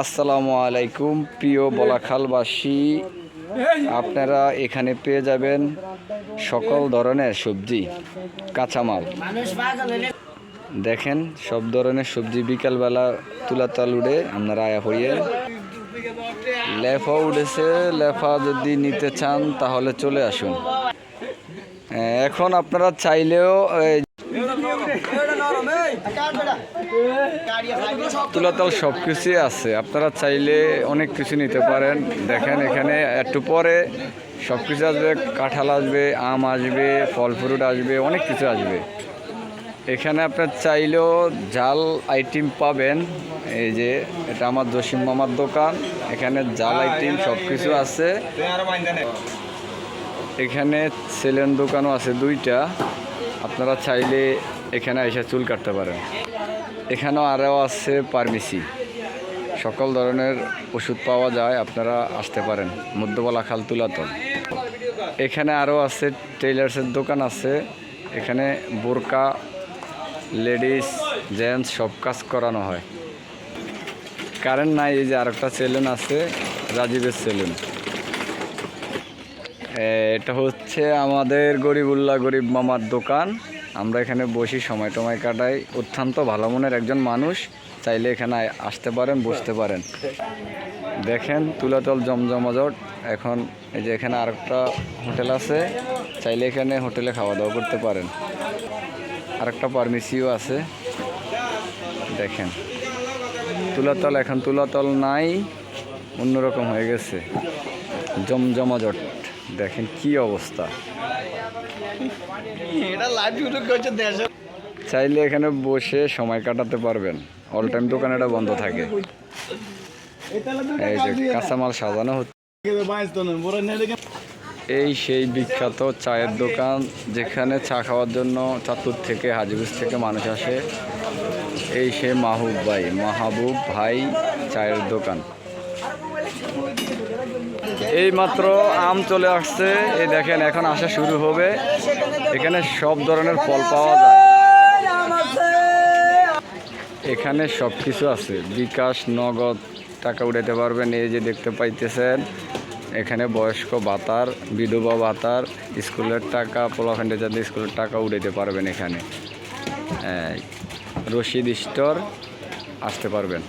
আসসালামু আলাইকুম প্রিয় বলাখালবাসী, আপনারা এখানে পেয়ে যাবেন সকল ধরনের সবজি, কাঁচামাল। দেখেন সব ধরনের সবজি বিকালবেলা তুলাতাল উড়ে আপনারা আয়া পড়িয়ে লেফা উঠেছে। লেফা যদি নিতে চান তাহলে চলে আসুন। এখন আপনারা চাইলেও তুলাতাল সব কিছুই আছে, আপনারা চাইলে অনেক কিছু নিতে পারেন। দেখেন এখানে একটু পরে সব কিছু আসবে, কাঁঠাল আসবে, আম আসবে, ফল ফ্রুট আসবে, অনেক কিছু আসবে। এখানে আপনার চাইলেও জাল আইটেম পাবেন। এই যে এটা আমার জসিম মামার দোকান, এখানে জাল আইটেম সব কিছু আছে। এখানে সেলেন দোকানও আছে দুইটা, আপনারা চাইলে এখানে এসে চুল কাটতে পারেন। এখানেও আরও আছে ফার্মেসি, সকল ধরনের ওষুধ পাওয়া যায়, আপনারা আসতে পারেন। মধ্যবলাখাল তুলাতল। এখানে আরও আছে টেইলার্সের দোকান আছে, এখানে বোরকা, লেডিস, জেন্টস সব কাজ করানো হয়। কারেন্ট নাই, এই যে আরেকটা সেলুন আছে, রাজীবের সেলুন। এটা হচ্ছে আমাদের গরিবুল্লাহ গরিব মামার দোকান। আমরা এখানে বসি, সময় টময় কাটাই। অত্যন্ত ভালো মনের একজন মানুষ, চাইলে এখানে আসতে পারেন, বসতে পারেন। দেখেন তুলাতল জমজমাজট। এখন এই যে এখানে আরেকটা হোটেল আছে, চাইলে এখানে হোটেলে খাওয়া দাওয়া করতে পারেন। আরেকটা ফার্মেসিও আছে। দেখেন তুলাতল এখন তুলাতল নাই, অন্যরকম হয়ে গেছে, জমজমাজট। দেখেন কি অবস্থা। চাইলে এখানে বসে সময় কাটাতে পারবেন, অল টাইম দোকান এটা বন্ধ থাকে। এই যে কাঁচামাল সাজানো হচ্ছে। এই সেই বিখ্যাত চায়ের দোকান, যেখানে চা খাওয়ার জন্য চাঁদপুর থেকে, হাজিগঞ্জ থেকে মানুষ আসে। এই সেই মাহবুব ভাই চায়ের দোকান। এই মাত্র আম চলে আসছে, এই দেখেন এখন আসা শুরু হবে। এখানে সব ধরনের ফল পাওয়া যায়, এখানে সব কিছু আছে। বিকাশ, নগদ টাকা উঠাতে পারবেন। এই যে দেখতে পাইতেছেন এখানে বয়স্ক ভাতার, বিধবা ভাতার, স্কুলের টাকা, পোলাফ্যান্ডে যাতে স্কুলের টাকা উঠাতে পারবেন। এখানে রশিদ স্টোর, আসতে পারবেন।